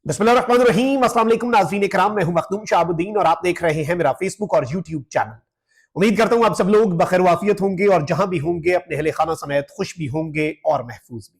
बिस्मिल्लाहिर्रहमानिर्रहीम। अस्सलाम वालेकुम नाज़रीन इकराम, मैं हूं मखदूम शाहबुद्दीन और आप देख रहे हैं मेरा फेसबुक और यूट्यूब चैनल। उम्मीद करता हूं आप सब लोग बखैर वाफियत होंगे और जहां भी होंगे अपने अहले खाना समेत खुश भी होंगे और महफूज भी।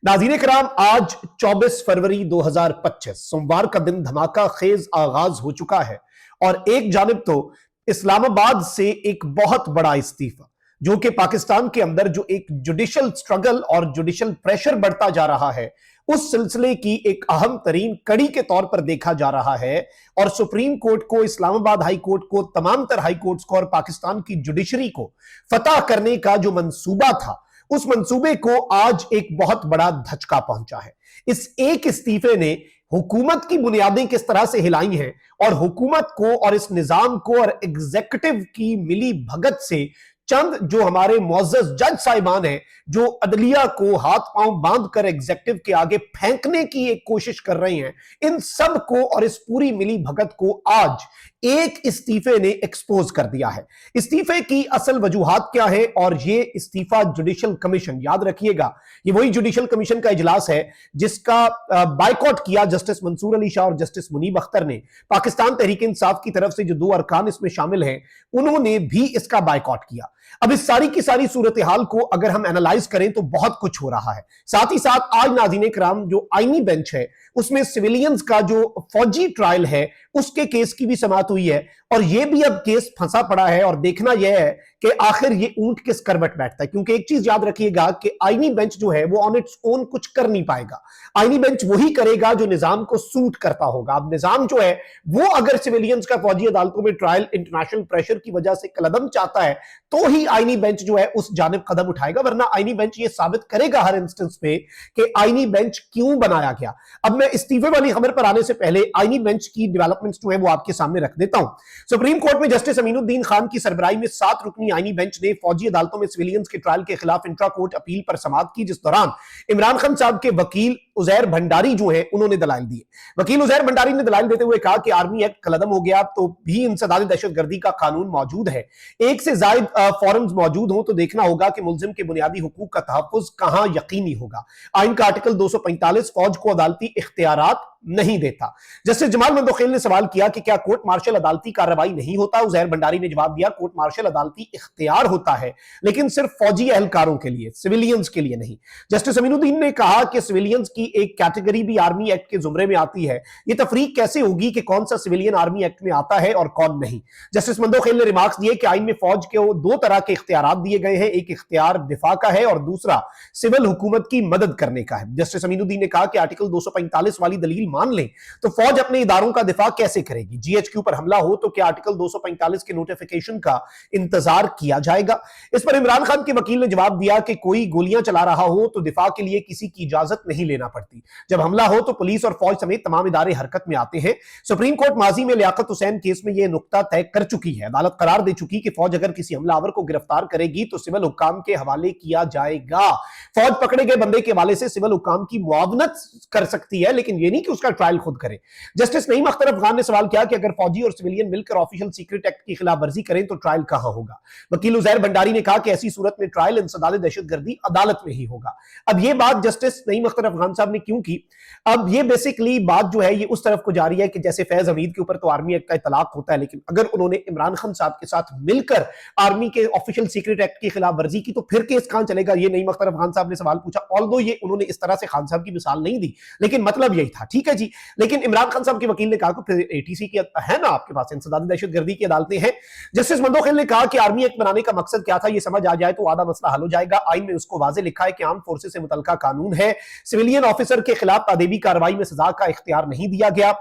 नाज़रीन इकराम, आज 24 फरवरी 2025 सोमवार का दिन धमाका खेज आगाज हो चुका है और एक जानिब तो इस्लामाबाद से एक बहुत बड़ा इस्तीफा, जो कि पाकिस्तान के अंदर जो एक जुडिशल स्ट्रगल और जुडिशल प्रेशर बढ़ता जा रहा है, उस सिलसिले की एक अहम तरीन कड़ी के तौर पर देखा जा रहा है। और सुप्रीम कोर्ट को, इस्लामाबाद हाई कोर्ट को, तमाम तर हाई कोर्ट्स को और पाकिस्तान की जुडिशरी को फतह करने का जो मंसूबा था, उस मंसूबे को आज एक बहुत बड़ा धचका पहुंचा है। इस एक इस्तीफे ने हुकूमत की बुनियादें किस तरह से हिलाई हैं और हुकूमत को और इस निजाम को और एग्जीक्यूटिव की मिली भगत से चंद जो हमारे मुअज़्ज़ज़ जज साहिबान हैं, जो अदलिया को हाथ पांव बांध कर एग्जीक्यूटिव के आगे फेंकने की एक कोशिश कर रहे हैं, इन सब को और इस पूरी मिली भगत को आज एक इस्तीफे ने एक्सपोज कर दिया है। इस्तीफे की असल वजूहात क्या है और ये इस्तीफा जुडिशल कमीशन, याद रखिएगा ये वही जुडिशल कमीशन का इजलास है जिसका बायकॉट किया जस्टिस मंसूर अली शाह और जस्टिस मुनीब अख्तर ने। पाकिस्तान तहरीक इंसाफ की तरफ से जो दो अरकान इसमें शामिल हैं, उन्होंने भी इसका बायकॉट किया। अब इस सारी की सारी सूरत हाल को अगर हम एनालाइज करें तो बहुत कुछ हो रहा है। साथ ही साथ आज नाज़रीन कराम जो आईनी बेंच है, उसमें सिविलियंस का जो फौजी ट्रायल है उसके केस की भी समाअत हुई है और यह भी अब केस फंसा पड़ा है। और देखना यह है कि आखिर ये ऊंट किस करवट बैठता है, क्योंकि एक चीज याद रखिएगा कि आईनी बेंच जो है वो ऑन इट्स ओन कुछ कर नहीं पाएगा। आईनी बेंच वही करेगा जो निजाम को सूट करता होगा। अब निजाम जो है वो अगर सिविलियंस का फौजी अदालतों में ट्रायल इंटरनेशनल प्रेशर की वजह से कलदम चाहता है तो ही आईनी बेंच जो है उस जानिब कदम उठाएगा, वरना आईनी बेंच ये साबित करेगा हर इंस्टेंस पे कि आईनी बेंच क्यों बनाया गया। अब मैं इस्तीफे वाली खबर पर आने से पहले आईनी बेंच की डेवलपमेंट्स जो है वो आपके सामने रख देता हूं। सुप्रीम कोर्ट में जस्टिस अमीनुद्दीन खान की सरबराही में 7 रुकनी आईनी बेंच ने फौजी अदालतों में सिविलियंस के ट्रायल के खिलाफ इंट्रा कोर्ट अपील पर समाअत की, जिस दौरान इमरान खान साहब के वकील उजैर भंडारी जो है उन्होंने दलाइल दिए। वकील उजैर भंडारी ने दलाइल देते हुए कहा कि आर्मी एक्ट कलदम हो गया तो भी इंसदाद दहशतगर्दी का कानून मौजूद है। एक से जायद फॉरम्स मौजूद हो तो देखना होगा कि मुल्जिम के बुनियादी हुकूक का तहफ्फुज कहां यकीनी होगा। आइन का आर्टिकल 245 फौज को अदालती इख्तियारात नहीं देता। जस्टिस जमाल मंदोखेल ने सवाल किया कि क्या कोर्ट मार्शल अदालती कार्रवाई नहीं होता। उजैर भंडारी ने जवाब दिया, कोर्ट मार्शल अदालती इख्तियार होता है लेकिन सिर्फ फौजी एहलकारों के लिए, सिविलियंस के लिए नहीं। जस्टिस अमीनुद्दीन ने कहा कि सिविलियंस की एक कैटेगरी भी आर्मी एक्ट के जुमरे में आती है, यह तफरीक कैसे होगी कि कौन सा सिविलियन आर्मी एक्ट में आता है और कौन नहीं। जस्टिस मंदोखेल ने रिमार्क्स दिए कि आइन में फौज के दो तरह के इख्तियारात दिए गए हैं, एक इख्तियार दिफा का है और दूसरा सिविल हुकूमत की मदद करने का है। जस्टिस अमीनुद्दीन ने कहा कि आर्टिकल 245 वाली दलील मान लें तो फौज अपने इदारों का दिफा कैसे करेगी। जीएचक्यू पर हमला हो तो क्या आर्टिकल 245 के नोटिफिकेशन का इंतजार किया जाएगा। इस पर इमरान खान के वकील ने जवाब दिया कि कोई गोलियां चला रहा हो तो दिफा के लिए किसी की इजाजत नहीं लेना पड़ती। जब हमला हो तो पुलिस और फौज समेत तमाम इदारे हरकत में आते हैं। सुप्रीम कोर्ट माजी में लियाकत हुसैन केस में यह नुक्ता तय कर चुकी है। अदालत करार दे चुकी कि फौज अगर किसी हमलावर को गिरफ्तार करेगी तो सिविल हुक्काम के हवाले किया जाएगा। फौज पकड़े गए बंदे के हवाले से सिविल हुक्काम की मुआवनत कर सकती है, लेकिन यह नहीं कि उसका ट्रायल खुद करे। जस्टिस नईम अख्तर अफगान ने सवाल किया कि अगर फौजी और सिविलियन मिलकर ऑफिशियल सीक्रेट एक्ट की खिलाफ वर्जी करें तो ट्रायल कहां होगा। वकील उजैर भंडारी ने कहा कि ऐसी सूरत में ट्रायल इंसदाद दहशतगर्दी अदालत में ही होगा। अब यह बात जस्टिस नईम अख्तर अफगान साहब ने क्यों की? अब यह बेसिकली बात जो है ये उस तरफ को जा रही है कि जैसे फैज हमीद के ऊपर तो आर्मी एक्ट का इतलाक होता है, लेकिन अगर उन्होंने इमरान खान साहब के साथ मिलकर आर्मी के ऑफिशियल सीक्रेट एक्ट की खिलाफ वर्जी की तो फिर केस कहां चलेगा। यह नईम अख्तर अफगान साहब ने सवाल पूछा। ऑल्दो ये उन्होंने इस तरह से खान साहब की मिसाल नहीं दी, लेकिन मतलब यही था। ठीक है जी, लेकिन इमरान खान साहब के वकील ने कहा कि फिर एटीसी की है ना, आपके पास इंसदाद दहशतगर्दी की अदालतें हैं। जस्टिस मंदोखेल ने कहा कि आर्मी एक्ट बनाने का मकसद क्या था, ये समझ आ जाए तो आधा मसला हल हो जाएगा। आइन में उसको वाजे लिखा है कि आर्म फोर्सेस से मुतल्लिका कानून है, सिविलियन ऑफिसर के खिलाफ तादेबी कार्रवाई में सजा का इख्तियार नहीं दिया गया।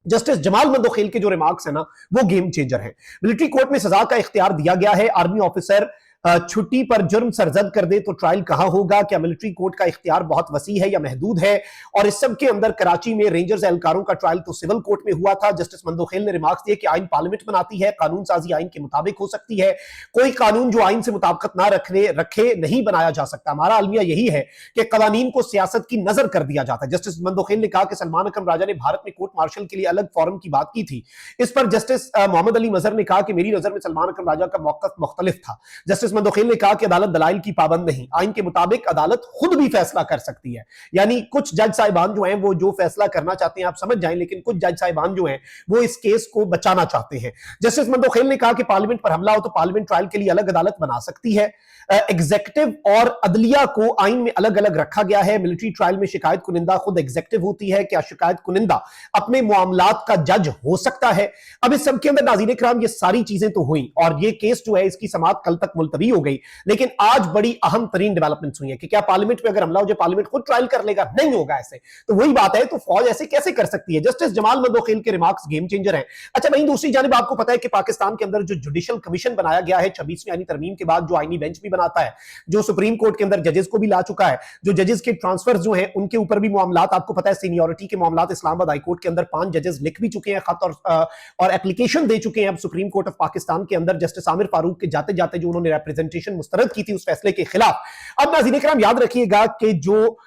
जस्टिस जमाल मंदोखेल के जो रिमार्क्स है ना वो गेम चेंजर है। मिलिट्री कोर्ट में सजा का इख्तियार दिया गया है। आर्मी ऑफिसर छुट्टी पर जुर्म सरजद कर दे तो ट्रायल कहां होगा। क्या मिलिट्री कोर्ट का इख्तियार बहुत वसी है या महदूद है। और इस सब के अंदर कराची में रेंजर्स एहलकारों का ट्रायल तो सिविल कोर्ट में हुआ था। जस्टिस मंदोखेल ने रिमार्क्स दिए कि आइन पार्लियामेंट बनाती है, कानून साजी आइन के मुताबिक हो सकती है, कोई कानून जो आइन से मुताबिकत ना रखे नहीं बनाया जा सकता। हमारा अलमिया यही है कि कवानीन को सियासत की नजर कर दिया जाता है। जस्टिस मंदोखेल ने कहा कि सलमान अकरम राजा ने भारत में कोर्ट मार्शल के लिए अलग फोरम की बात की थी। इस पर जस्टिस मोहम्मद अली मजहर ने कहा कि मेरी नजर में सलमान अकरम राजा का मौकफ मुख्तलिफ था। जस्टिस मंदोखेल ने कहा कि अदालत दलाइल की पाबंद नहीं, आइन के मुताबिक अदालत खुद भी फैसला कर सकती है। यानी कुछ जज साहिबान जो हैं वो जो फैसला करना चाहते हैं आप समझ जाएं, लेकिन कुछ जज साहिबान जो हैं वो इस केस को बचाना चाहते हैं। जस्टिस मंदोखेल ने कहा कि पार्लियामेंट पर हमला हो तो पार्लियामेंट ट्रायल के लिए अलग अदालत बना सकती है। एग्जीक्यूटिव और अदलिया को आइन में अलग अलग रखा गया है। मिलिट्री ट्रायल में शिकायत कुनिंदा खुद एग्जीक्यूटिव होती है, क्या शिकायत कुनिंदा अपने मामलात का जज हो सकता है? अब इस सब के अंदर नाज़रीन इकराम ये सारी चीजें तो हुई और ये केस जो है इसकी समाअत कल तक मुलतवी हो गई, लेकिन आज बड़ी अहम तरीन डेवलपमेंट्स हुई है कि क्या पार्लियामेंट में अगर हमला हो जाए पार्लियामेंट खुद ट्रायल कर लेगा? नहीं होगा ऐसे। तो वही बात है, तो फौज ऐसे कैसे कर सकती है? जस्टिस जमाल मंदोखेल के रिमार्क्स गेम चेंजर हैं। अच्छा, वहीं दूसरी जानिब आपको पता है कि पाकिस्तान के अंदर जो जुडिशल कमीशन बनाया गया है 26वीं आईनी तरमीम के बाद, जो आईनी बेंच भी बनाता है, जो सुप्रीम कोर्ट के अंदर जजेस को भी ला चुका है, जो जजेस के ट्रांसफर जो हैं उनके ऊपर भी मामलात, आपको पता है सीनियरिटी के मामलात इस्लामाबाद हाई कोर्ट के अंदर 5 जजेस लिख भी चुके हैं खत और एप्लीकेशन दे चुके हैं अब सुप्रीम कोर्ट ऑफ पाकिस्तान के अंदर जस्टिस आमिर फारूक के जाते जाते जो उन्होंने रिप्रेजेंटेशन मुस्तरद की थी उस फैसले के खिलाफ। अब नाज़रीन इकराम याद रखिएगा कि जो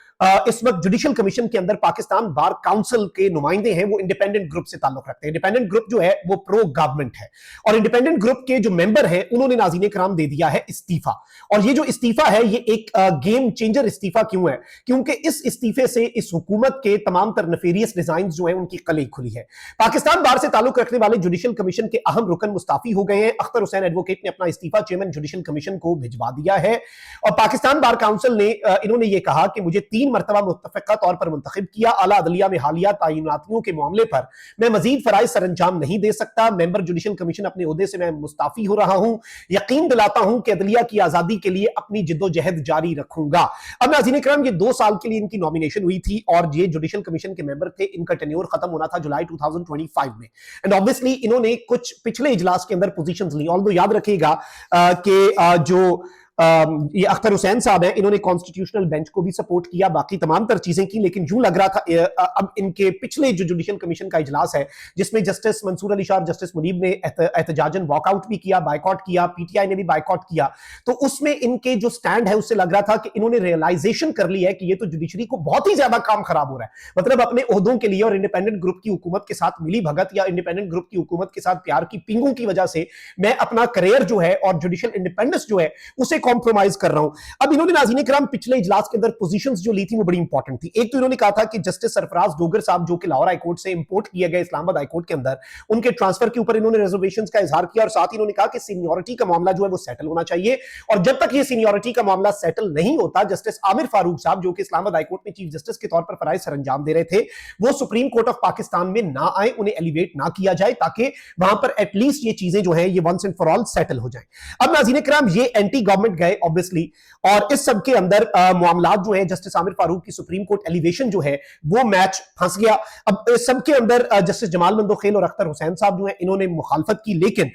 इस वक्त जुडिशल कमीशन के अंदर पाकिस्तान बार काउंसिल के नुमाइंदे हैं वो इंडिपेंडेंट ग्रुप से ताल्लुक रखते हैं। इंडिपेंडेंट ग्रुप जो है वो प्रो गवर्नमेंट है और इंडिपेंडेंट ग्रुप के जो मेंबर हैं उन्होंने नाज़रीन इकराम दे दिया है इस्तीफा। और ये जो इस्तीफा है ये एक गेम चेंजर इस्तीफा क्यों है? क्योंकि इस इस्तीफे से इस हुकूमत के तमाम तर नफेरियस डिजाइन जो है उनकी कली खुली है। पाकिस्तान बार से ताल्लुक रखने वाले जुडिशल कमीशन के अहम रुकन मुस्ताफी हो गए हैं। अख्तर हुसैन एडवोकेट ने अपना इस्तीफा चेयरमैन जुडिशल कमीशन को भिजवा दिया है और पाकिस्तान बार काउंसिल ने इन्होंने ये कहा कि मुझे 3 मरतबा मुत्तफिका तौर पर मुंतखब किया, आला अदलिया में हालिया तैनातियों के मामले पर मैं मजीद फराइज सर अंजाम नहीं दे सकता। मेंबर जुडिशल कमीशन अपने ओहदे से मैं मुस्ताफी हो रहा हूं, यकीन दिलाता हूं कि अदलिया की आजादी के लिए अपनी जिद्दोजहद जारी रखूंगा। अब नाज़रीन इकराम ये 2 साल के लिए इनकी नॉमिनेशन हुई थी और ये जुडिशल कमीशन के मेंबर थे। इनका टेन्योर खत्म होना था जुलाई 2025 में एंड ऑब्वियसली इन्होंने कुछ पिछले इजलास के अंदर पोजीशंस ली। ऑल्दो याद रखिएगा कि जो ये अख्तर हुसैन साहब हैं इन्होंने कॉन्स्टिट्यूशनल बेंच को भी सपोर्ट किया, बाकी तमाम तर चीजें की, लेकिन यूं लग रहा था अब इनके पिछले जो जुडिशल कमीशन का इजलास है जिसमें जस्टिस मंसूर अली शाह, जस्टिस मुनीब ने एहतजाजन वॉकआउट भी किया, बायकॉट किया, पीटीआई ने भी बायकॉट किया, तो उसमें इनके जो स्टैंड है उससे लग रहा था कि इन्होंने रियलाइजेशन कर ली है कि ये तो जुडिशरी को बहुत ही ज्यादा काम खराब हो रहा है। मतलब अपने ओहदों के लिए और इंडिपेंडेंट ग्रुप की हुकूमत के साथ मिली भगत या इंडिपेंडेंट ग्रुप की हुकूमत के साथ प्यार की पिंगों की वजह से मैं अपना करियर जो है और जुडिशल इंडिपेंडेंस जो है उसे कॉम्प्रोमाइज कर रहा हूं। अब इन्होंने नाज़रीन इकराम पिछले इजलास के अंदर पोजीशंस जो ली थी वो बड़ी इंपॉर्टेंट थी। एक तो इन्होंने कहा था कि जस्टिस सरफराज डोगर साहब जो कि लाहौर हाई कोर्ट से इंपोर्ट किए गए इस्लामाबाद हाई कोर्ट के अंदर, उनके ट्रांसफर के ऊपर इन्होंने रिजर्वेशंस का इजहार किया और साथ ही इन्होंने कहा कि सीनियरिटी का मामला जो है वो सेटल होना चाहिए और जब तक ये सीनियरिटी का मामला सेटल नहीं होता जस्टिस आमिर फारूक साहब जो कि इस्लामाबाद हाई कोर्ट में चीफ जस्टिस के तौर पर फराइज सर अंजाम दे रहे थे वो सुप्रीम कोर्ट ऑफ पाकिस्तान में ना आए, उन्हें एलिवेट ना किया जाए ताकि वहां पर एटलीस्ट ये चीजें जो है ये once and for all settle हो जाए। अब नाज़रीन इकराम ये एंटी गवर्नमेंट गए ऑब्वियसली और इस सब के अंदर मामलात जो है जस्टिस आमिर फारूक की सुप्रीम कोर्ट एलिवेशन जो है वो मैच फंस गया। अब इस सब के अंदर जस्टिस जमाल मंदोखेल और अख्तर हुसैन साहब जो है इन्होंने मुखालफत की, लेकिन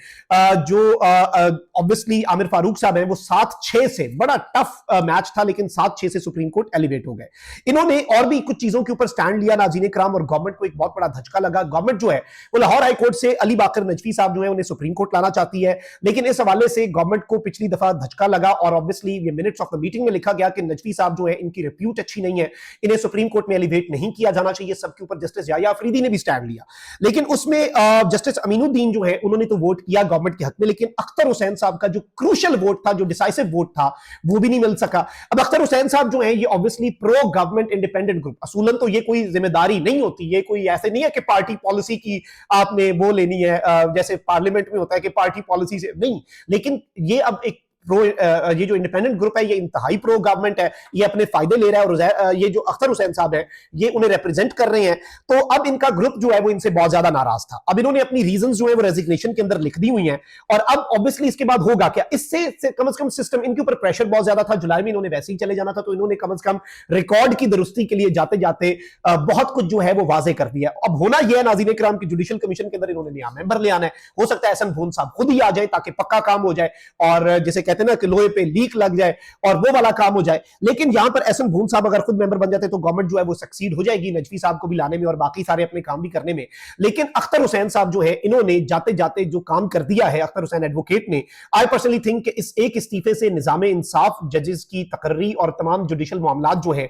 जो ऑब्वियसली आमिर फारूक साहब है वो 7-6 से, बड़ा टफ मैच था लेकिन 7-6 से सुप्रीम कोर्ट एलिवेट हो गए। इन्होंने और भी कुछ चीजों के ऊपर स्टैंड लिया नाज़रीन इकराम और गवर्नमेंट को एक बहुत बड़ा धचका लगा। गवर्नमेंट जो है वो लाहौर हाई कोर्ट से अली बाकर नजफी साहब जो है उन्हें सुप्रीम कोर्ट लाना चाहती है, लेकिन इस हवाले से गवर्नमेंट को पिछली दफा धचका लगा और ऑब्वियसली ये मिनट्स ऑफ द मीटिंग में लिखा गया कि नजफी साहब जो है इनकी रिप्यूट अच्छी नहीं है, इन्हें सुप्रीम कोर्ट में एलिवेट नहीं किया जाना चाहिए। सबके ऊपर जस्टिस याया अफरीदी ने भी स्टैंड लिया, लेकिन उसमें जस्टिस अमीनुद्दीन जो है उन्होंने तो वोट किया गवर्नमेंट के हक में, लेकिन अख्तर हुसैन साहब का जो क्रूशियल वोट था, जो डिसाइसिव वोट था, वो भी नहीं मिल सका। अब अख्तर हुसैन साहब जो है ये obviously pro government independent group, असूलन तो ये कोई जिम्मेदारी नहीं होती, ये कोई ऐसे नहीं है कि पार्टी पॉलिसी की आपने वो लेनी है जैसे पार्लियामेंट में होता है कि पार्टी पॉलिसी से नहीं, लेकिन ये अब एक ये जो इंडिपेंडेंट ग्रुप है ये इंतहाई प्रो गवर्नमेंट है, ये अपने फायदे ले रहा है और ये जो अख्तर हुसैन साहब है ये उन्हें रिप्रेजेंट कर रहे हैं, तो अब इनका ग्रुप जो है वो इनसे बहुत ज्यादा नाराज था। अब इन्होंने अपनी रीजंस जो है वो रेजिग्नेशन के अंदर लिख दी हुई हैं और अब ऑब्वियसली इसके बाद होगा क्या, इससे कम से कम सिस्टम, इनके ऊपर प्रेशर बहुत ज्यादा था। जुलाई में इन्होंने वैसे ही चले जाना था, तो इन्होंने कम से कम रिकॉर्ड की दुरुस्ती के लिए जाते जाते बहुत कुछ जो है वो वाजे कर दिया। अब होना यह है नाज़रीन इकराम की जुडिशल कमीशन के अंदर इन्होंने नया मेंबर ले आना है, हो सकता है एहसन भून साहब खुद ही आ जाए ताकि पक्का काम हो जाए और जैसे कहते हैं ना कि लोहे पे लीक लग जाए और वो वाला काम हो जाए। लेकिन यहां पर एहसन भून साहब अगर खुद मेंबर बन जाते तो गवर्नमेंट जो है वो सक्सीड हो जाएगी नजफी साहब को भी लाने में और बाकी सारे अपने काम भी करने में। लेकिन अख्तर हुसैन साहब जो है इन्होंने जाते जाते जो काम कर दिया है अख्तर हुसैन एडवोकेट ने, आई पर्सनली थिंक कि इस एक इस्तीफे से निजाम इंसाफ, जजेस की तकर्री और तमाम जुडिशल मामलात जो है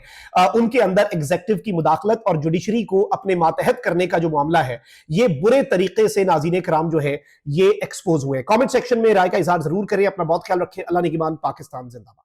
उनके अंदर एग्जीक्यूटिव की मुदाखलत और जुडिशरी को अपने मातहत करने का जो मामला है ये बुरे तरीके से नाज़रीन कराम जो है ये एक्सपोज हुए। कमेंट सेक्शन में राय का इजहार जरूर करें। अपना बहुत ख्याल रखें। रखे। अल्लाह निगहबान। पाकिस्तान जिंदाबाद।